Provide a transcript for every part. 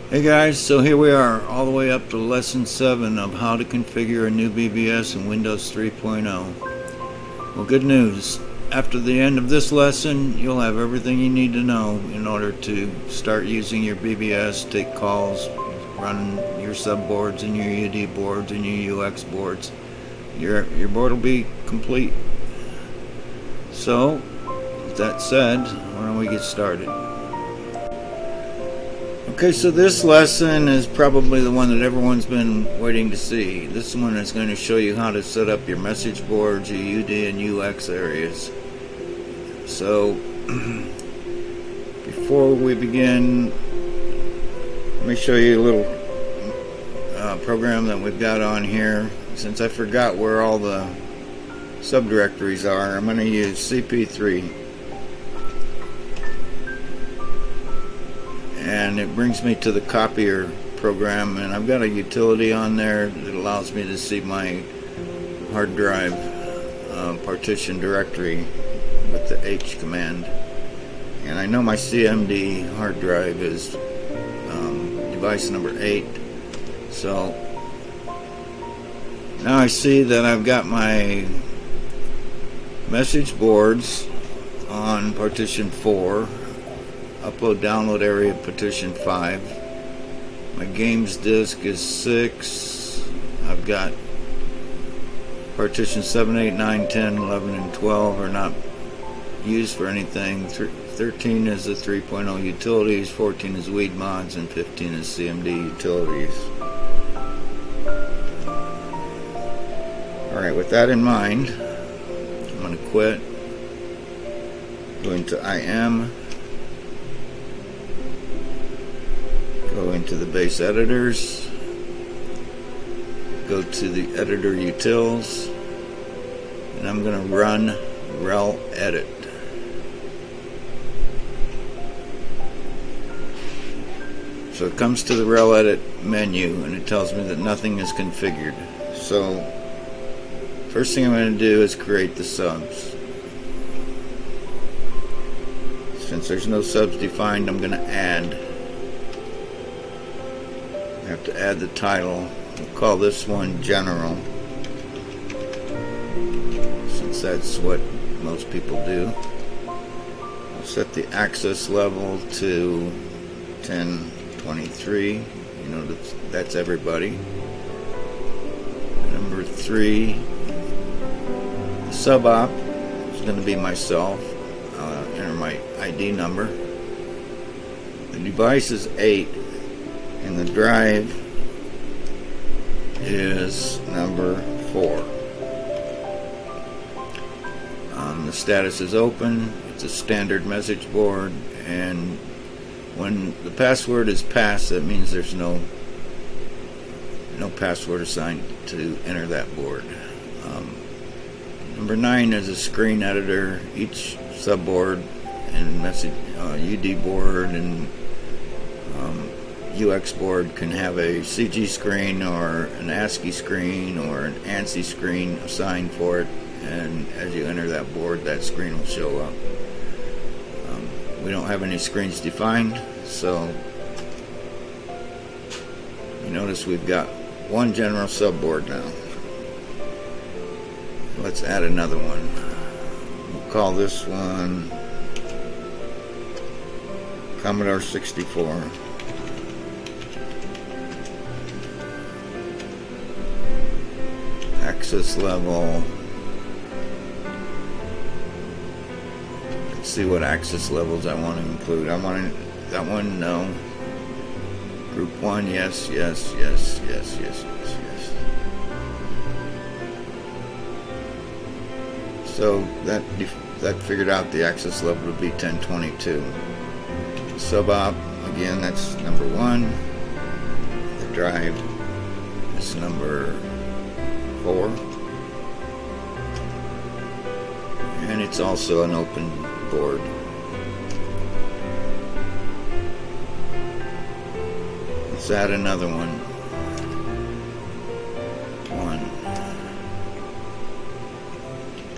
Hey guys, so here we are, all the way up to lesson 7 of how to configure a new BBS in Windows 3.0. Well, good news. After the end of this lesson, you'll have everything you need to know in order to start using your BBS, take calls, run your subboards and your UD boards and your UX boards. Your board will be complete. So, with that said, why don't we get started? Okay, so this lesson is probably the one that everyone's been waiting to see. This one is going to show you how to set up your message boards, your UD and UX areas. So, before we begin, let me show you a little program that we've got on here. Since I forgot where all the subdirectories are, I'm going to use CP3. And it brings me to the copier program, and I've got a utility on there that allows me to see my hard drive partition directory with the H command. And I know my CMD hard drive is device number 8. So now I see that I've got my message boards on partition 4. Upload download area partition 5. My games disk is 6. I've got partition 7, 8, 9, 10, 11, and 12 are not used for anything. 13 is the 3.0 utilities, 14 is weed mods, and 15 is CMD utilities. Alright, with that in mind, I'm going to quit. Go into IM. Go into the base editors, go to the editor utils, and I'm going to run rel edit. So it comes to the rel edit menu and it tells me that nothing is configured. So first thing I'm going to do is create the subs. Since there's no subs defined, I'm going to add. I have to add the title. We'll call this one General, since that's what most people do. I'll set the access level to 1023. You know, that's everybody. Number 3, the sub-op is going to be myself. Enter my ID number. The device is 8. And the drive is number 4. The status is open. It's a standard message board, and when the password is passed, that means there's no password assigned to enter that board. Number 9 is a screen editor. Each subboard and message UD board and UX board can have a CG screen or an ASCII screen or an ANSI screen assigned for it, and as you enter that board, that screen will show up. We don't have any screens defined, so you notice we've got one general subboard now. Let's add another one. We'll call this one Commodore 64. Access level. Let's see what access levels I want to include. I want that one, no. Group 1, yes, yes, yes, yes, yes, yes, yes. So that figured out the access level would be 1022. Sub-op, again, that's number 1. The drive is number 4, and it's also an open board. Let's add another one.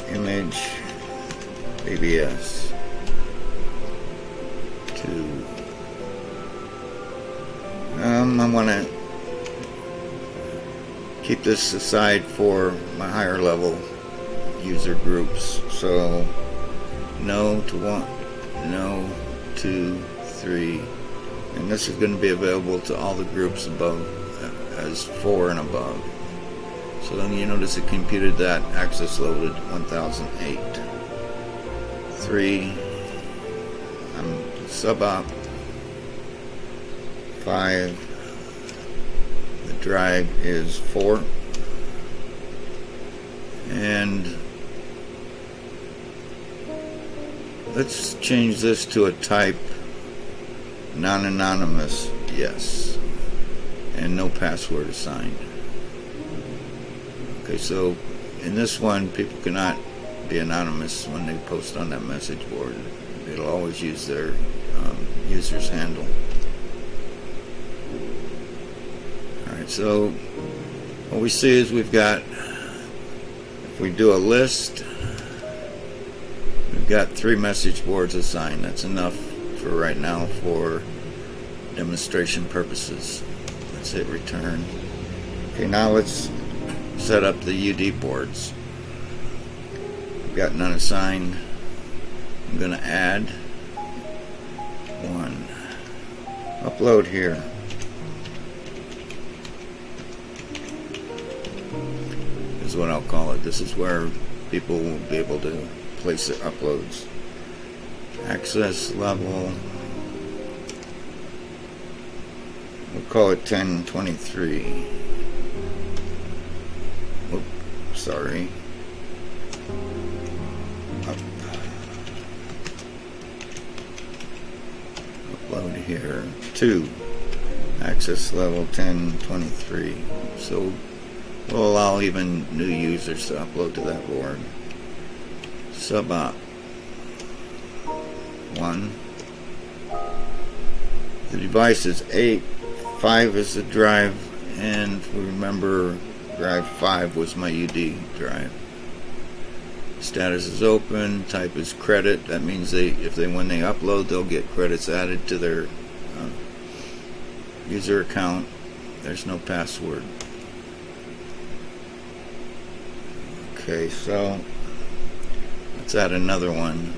1 image BBS. 2 I want to keep this aside for my higher level user groups. So no to 1, no 2, 3, and this is going to be available to all the groups above as 4 and above. So then you notice it computed that access loaded 1008. 3, sub-op. 5, the drive is 4, and let's change this to a type non-anonymous, yes, and no password assigned. Okay, so in this one, people cannot be anonymous when they post on that message board. It'll always use their user's handle. Alright, so what we see is we've got, if we do a list, we've got 3 message boards assigned. That's enough for right now for demonstration purposes. Let's hit return. Okay, now let's set up the UD boards. We've got none assigned. I'm going to add 1. Upload here. Is what I'll call it. This is where people will be able to place their uploads. Access level, we'll call it 1023. Oops, sorry. Upload here. 2. Access level 1023. So we'll allow even new users to upload to that board. Sub-op 1. The device is 8. 5 is the drive, and if we remember, drive 5 was my UD drive. Status is open. Type is credit. That means when they upload, they'll get credits added to their user account. There's no password. Okay, so let's add another one.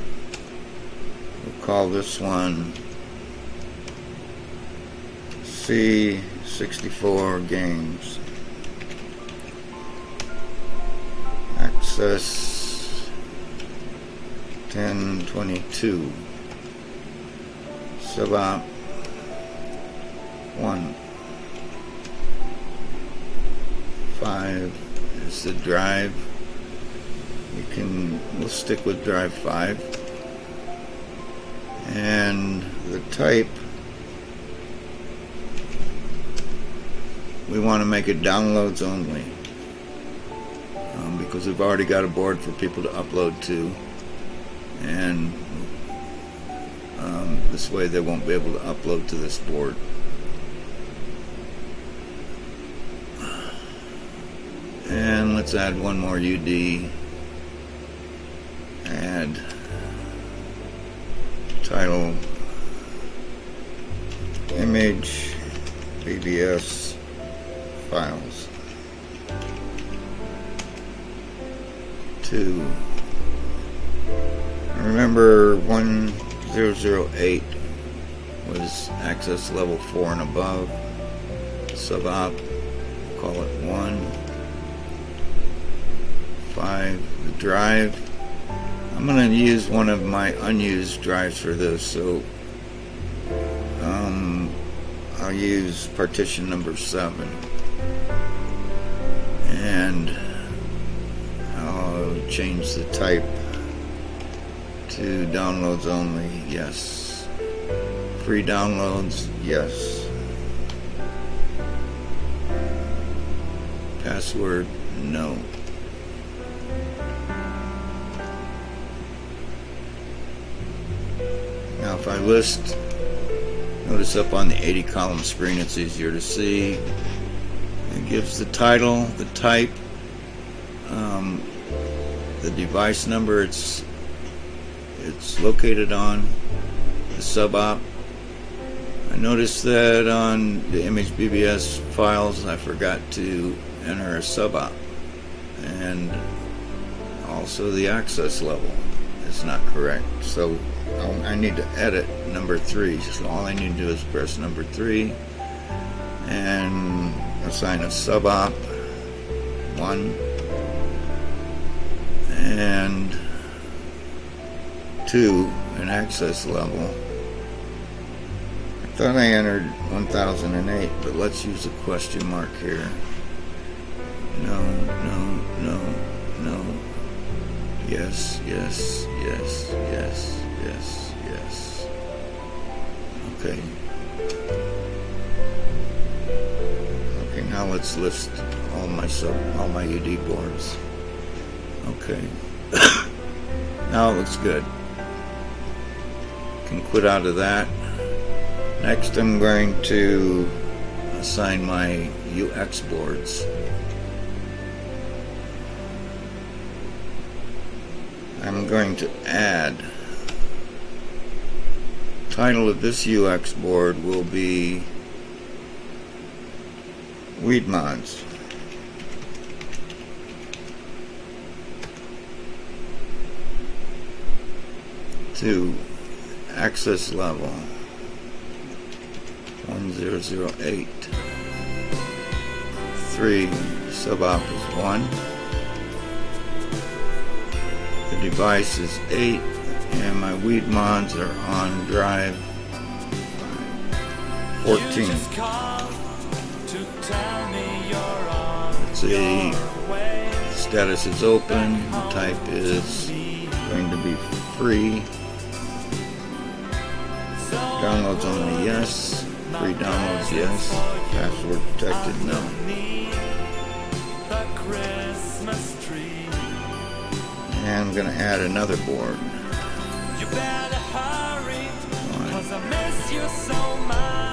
We'll call this one C64 Games. Access 1022. Sub-op 1. 5 is the drive. We'll stick with drive 5. And the type, we want to make it downloads only, because we've already got a board for people to upload to, and this way they won't be able to upload to this board. And let's add one more UD. Add title, image, BBS files. 2. Remember 1008 was access level 4 and above. Sub-op, call it 1. 5, the drive. I'm going to use one of my unused drives for this, so I'll use partition number 7, and I'll change the type to downloads only, yes. Free downloads, yes. Password, no. Now if I list, notice up on the 80 column screen it's easier to see. It gives the title, the type, the device number it's located on, the sub-op, I noticed that on the image BBS files I forgot to enter a sub-op, and also the access level is not correct, so I need to edit number 3. So all I need to do is press number 3 and assign a sub-op 1 and 2 an access level. I thought I entered 1008, but let's use a question mark here. No. Yes. Okay. Okay, now let's list all my UD boards. Okay. Now it looks good. Can quit out of that. Next I'm going to assign my UX boards. I'm going to add, title of this UX board will be Weed Mods. To access level 1008. 3 sub-op is 1. The device is 8, and my weed mods are on drive 14. Let's see, status is open, type is going to be free. Downloads only yes, free downloads yes, password protected no. And I'm going to add another board.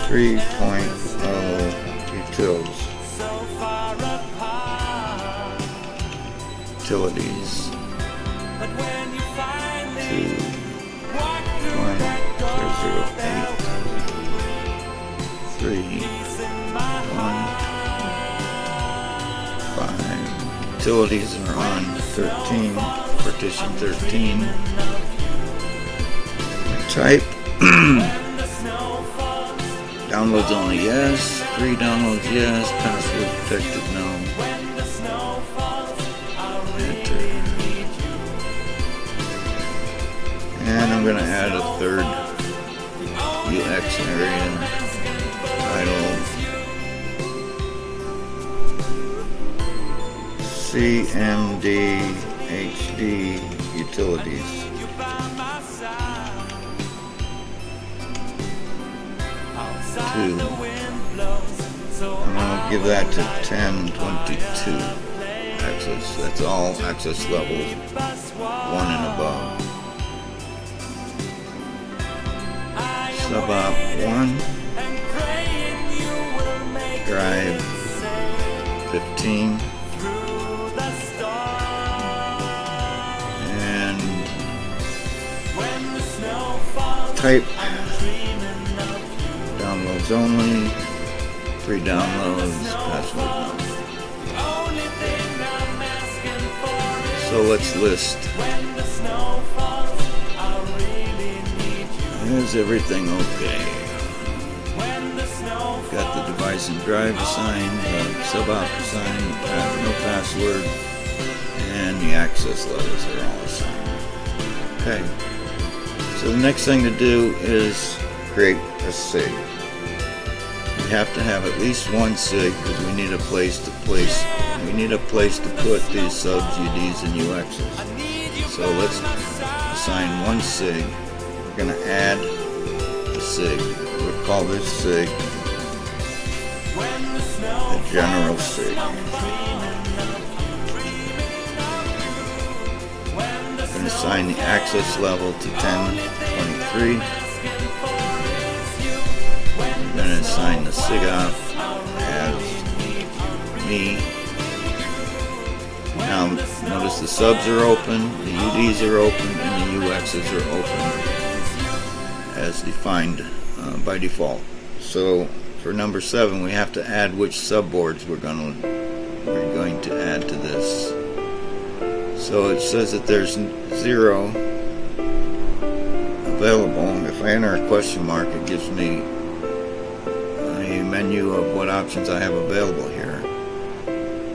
3.0 utils. Utilities. 2.008. 3, 1, 5. Utilities are on 13. Partition 13. Type downloads only yes, free downloads yes, password protected no. Enter. And I'm going to add a third UX area. Title CMD HD utilities. I'm going to give that to 1022 access. That's all access level 1 and above. Sub-op 1, drive 15. Type downloads only, free downloads, password no. So let's list. Is everything okay? Got the device and drive assigned, sub-op assigned, no password, and the access levels are all assigned. Okay. So the next thing to do is create a SIG. We have to have at least one SIG because we need a place to put these subs, UDs, and UXs. So let's assign one SIG. We're going to add a SIG. We'll call this SIG the general SIG. Assign the access level to 1023. I'm going to assign the SIG-op as me. Now notice the subs are open, the UDs are open, and the UXs are open as defined by default. So for number 7, we have to add which subboards we're going to add to this. So it says that there's 0 available. If I enter a question mark, it gives me a menu of what options I have available here.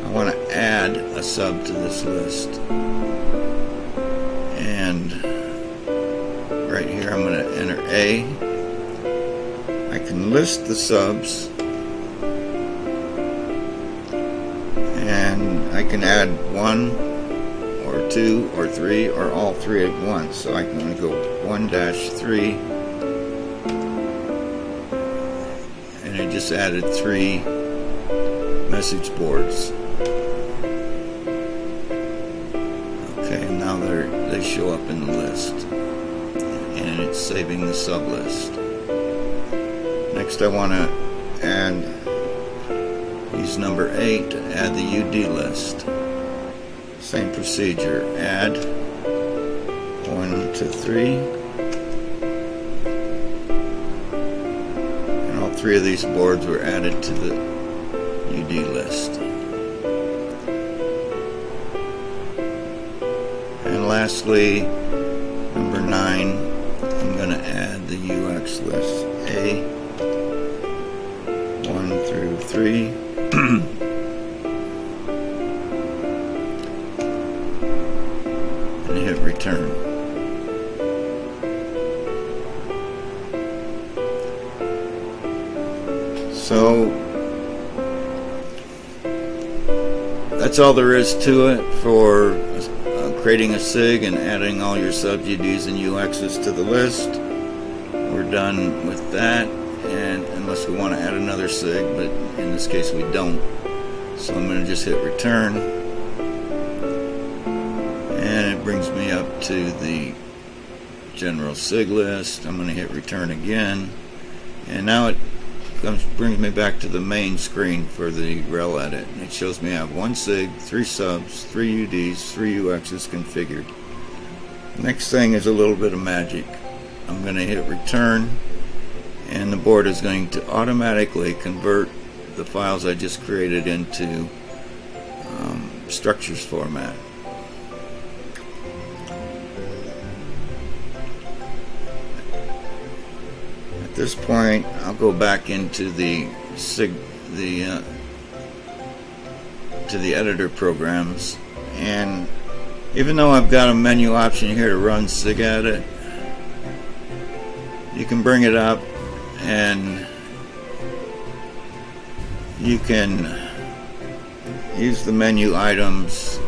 I want to add a sub to this list. And right here I'm going to enter A. I can list the subs, and I can add 1 or 2 or 3 or all 3 at once. So I'm going to go 1-3, and I just added 3 message boards. Okay, and now they show up in the list, and it's saving the sub list. Next I want to use number 8 to add the UD list. Same procedure, add 1 to 3, and all 3 of these boards were added to the UD list. And lastly, number 9, I'm going to add the UX list, A 1 through 3. And hit return. So that's all there is to it for creating a SIG and adding all your subs, UDs, and UXs to the list. We're done with that, and unless we want to add another SIG, but in this case we don't. So I'm going to just hit return, and it brings me up to the general SIG list. I'm going to hit return again, and now it brings me back to the main screen for the rel edit. And it shows me I have 1 SIG, 3 subs, 3 UDs, 3 UXs configured. Next thing is a little bit of magic. I'm going to hit return, and the board is going to automatically convert the files I just created into structures format. At this point, I'll go back into the to the editor programs, and even though I've got a menu option here to run SIG edit, you can bring it up and you can use the menu items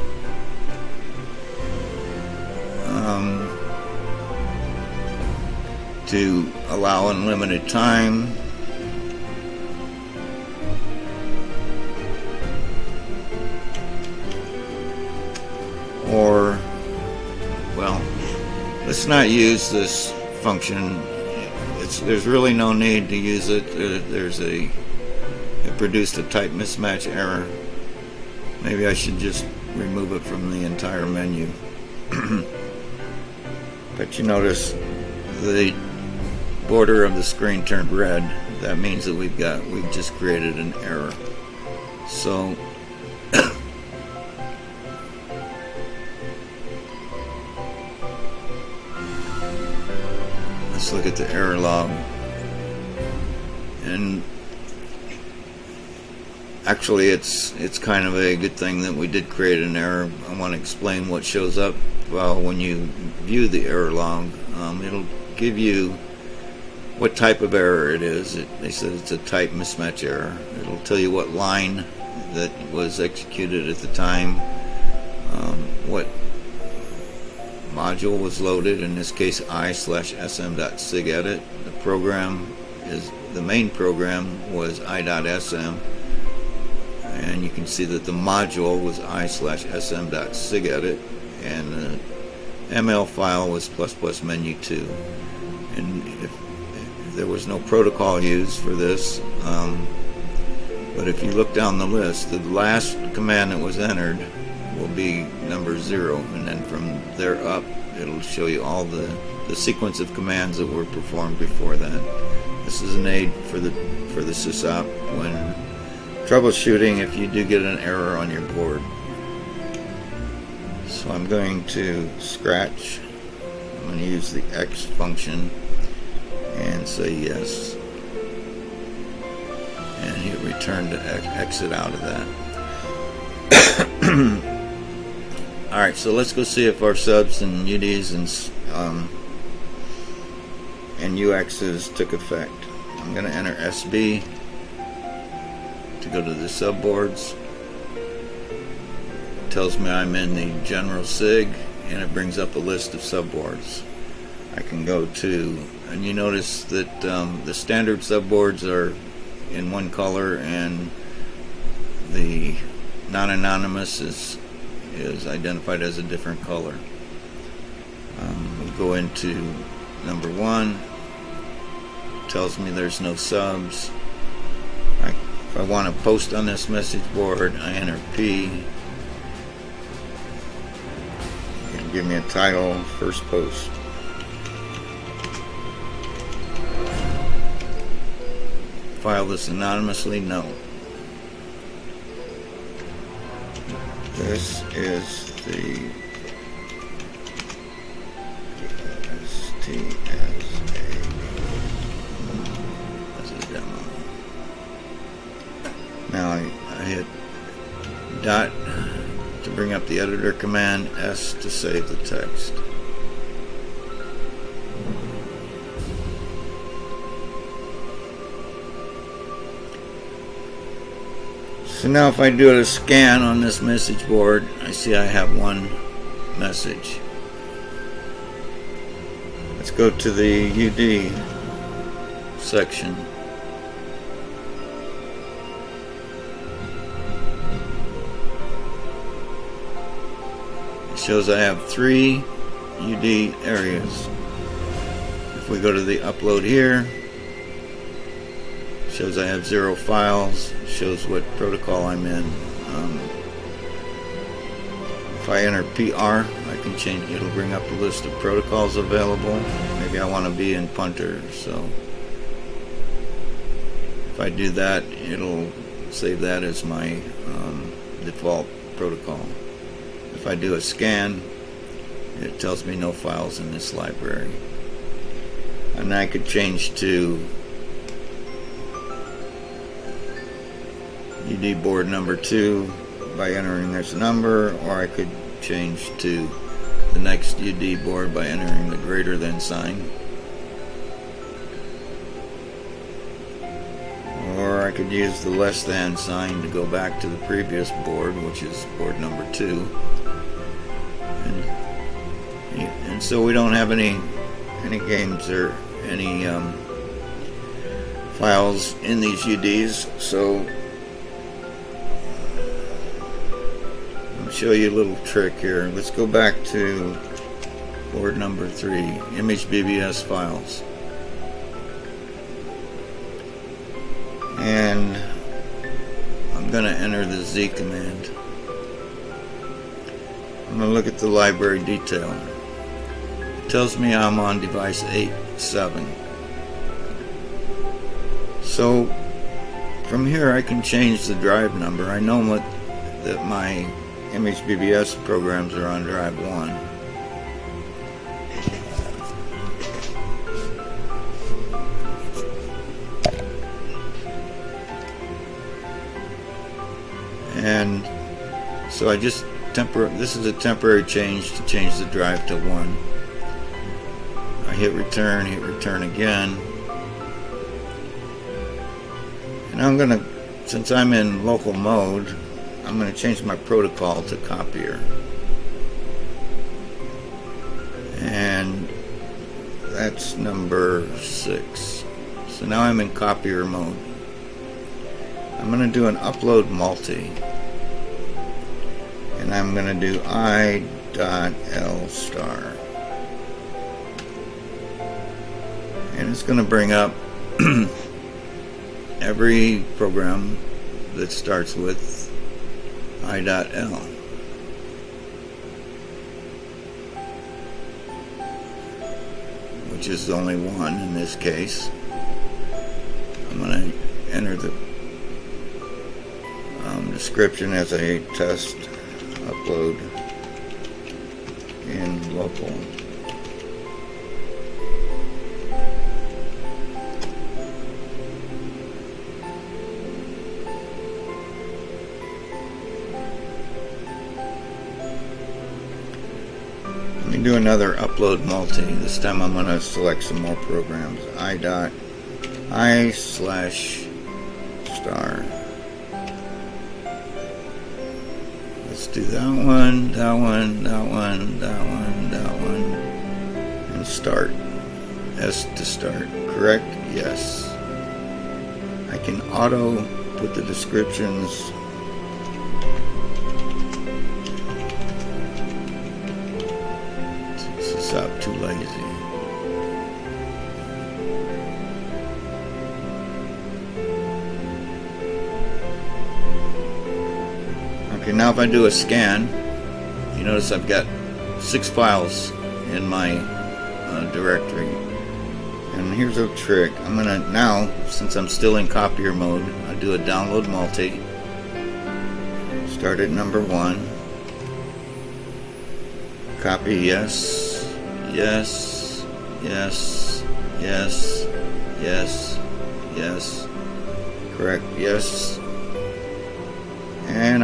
to allow unlimited time, or, well, let's not use this function. There's really no need to use it. It produced a type mismatch error. Maybe I should just remove it from the entire menu. But you notice the border of the screen turned red. That means that we've just created an error. So let's look at the error log. And actually it's kind of a good thing that we did create an error. I want to explain what shows up when you view the error log. It'll give you what type of error it is. They said it's a type mismatch error. It'll tell you what line that was executed at the time, what module was loaded, in this case i/sm.sigedit. The main program was i.sm, and you can see that the module was i/sm.sigedit, and the ML file was ++menu2. And if there was no protocol used for this, but if you look down the list, the last command that was entered will be number 0, and then from there up it'll show you all the the sequence of commands that were performed before that. This is an aid for the sysop when troubleshooting if you do get an error on your board. So I'm going to scratch. I'm going to use the X function and say yes, and hit return to exit out of that. Alright, so let's go see if our subs and UDs and UXs took effect. I'm going to enter SB to go to the subboards. It tells me I'm in the general SIG, and it brings up a list of subboards. I can go to, and you notice that the standard subboards are in one color, and the non-anonymous is identified as a different color. We'll go into number 1. It tells me there's no subs. If I want to post on this message board, I enter P. It'll give me a title, first post. File this anonymously? No. This is the STSA as a demo. Now I hit dot to bring up the editor command, S to save the text. So now if I do a scan on this message board, I see I have one message. Let's go to the UD section. It shows I have 3 UD areas. If we go to the upload here, it shows I have 0 files. Shows what protocol I'm in. If I enter PR, I can change. It'll bring up a list of protocols available. Maybe I want to be in punter, so if I do that, it'll save that as my default protocol. If I do a scan, it tells me no files in this library, and I could change to UD board number 2 by entering this number, or I could change to the next UD board by entering the greater than sign, or I could use the less than sign to go back to the previous board, which is board number 2, and so we don't have any games or any files in these UDs. So show you a little trick here. Let's go back to board number 3, image BBS files, and I'm going to enter the Z command. I'm going to look at the library detail. It tells me I'm on device 8.7. So from here I can change the drive number. I know that my image BBS programs are on drive 1. And so I just this is a temporary change to change the drive to 1. I hit return again. And I'm gonna, since I'm in local mode, I'm going to change my protocol to copier, and that's number 6. So now I'm in copier mode. I'm going to do an upload multi, and I'm going to do I.L star, and it's going to bring up every program that starts with I.L. which is only one in this case. I'm going to enter the description as a test upload in local. Let me do another upload multi. This time I'm going to select some more programs. I.I/star. Let's do that one, that one, that one, that one, that one, and start. S to start, correct? Yes. I can auto put the descriptions. Stop, too lazy. Okay, now if I do a scan, you notice I've got 6 files in my directory. And here's a trick. I'm gonna now, since I'm still in copier mode, I do a download multi. Start at number 1. Copy, yes, yes, yes, yes, yes, yes, correct, yes. And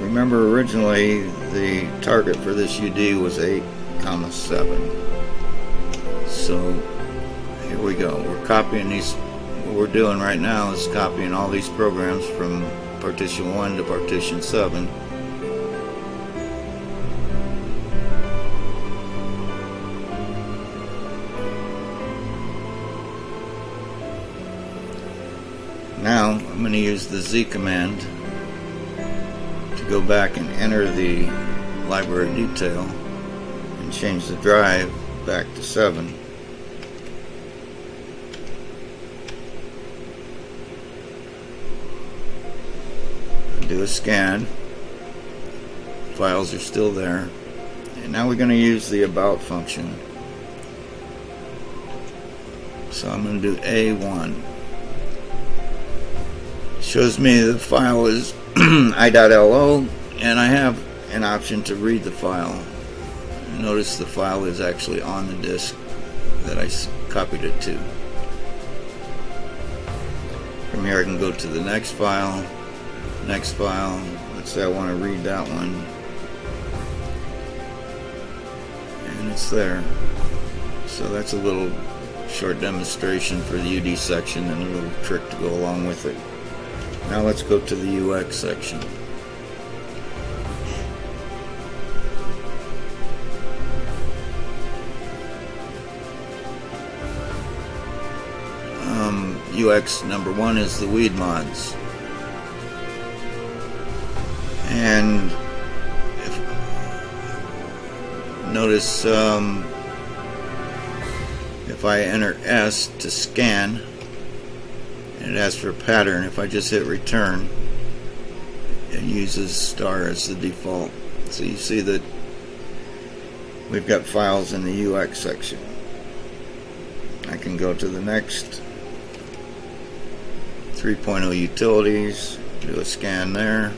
remember originally the target for this UD was 8,7. So here we go. We're copying these. What we're doing right now is copying all these programs from partition 1 to partition 7. Now I'm going to use the Z command to go back and enter the library detail and change the drive back to 7. Do a scan. Files are still there. And now we're going to use the about function. So I'm going to do A1. Shows me the file is i.lo, and I have an option to read the file. Notice the file is actually on the disk that I copied it to. From here I can go to the next file. Next file. Let's say I want to read that one. And it's there. So that's a little short demonstration for the UD section and a little trick to go along with it. Now let's go to the UX section. UX number 1 is the weed mods. And notice if I enter S to scan, and it asks for a pattern, if I just hit return, it uses star as the default. So you see that we've got files in the UX section. I can go to the next 3.0 utilities, do a scan there,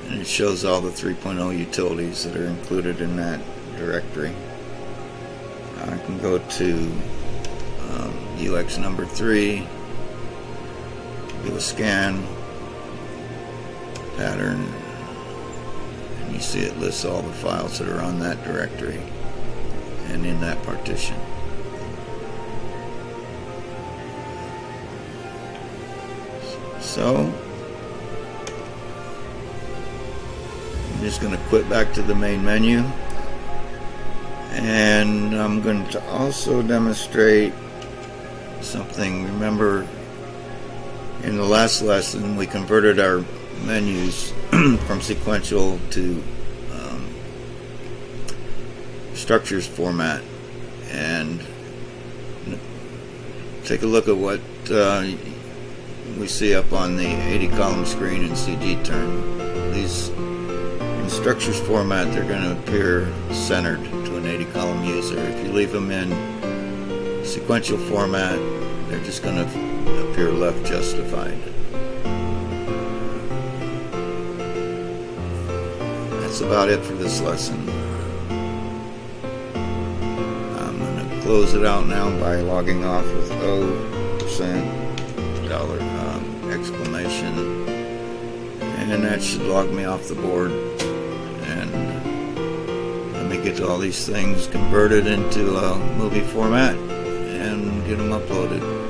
and it shows all the 3.0 utilities that are included in that directory. I can go to UX number 3, do a scan, pattern, and you see it lists all the files that are on that directory and in that partition. So I'm just going to quit back to the main menu, and I'm going to also demonstrate something. Remember, in the last lesson we converted our menus from sequential to structures format, and take a look at what we see up on the 80 column screen in CG term. These in structures format, they're going to appear centered to an an 80 column user. If you leave them in sequential format, they're just going to appear left justified. That's about it for this lesson. I'm going to close it out now by logging off with $0 dollar exclamation, and that should log me off the board. And let me get all these things converted into a movie format and get them uploaded.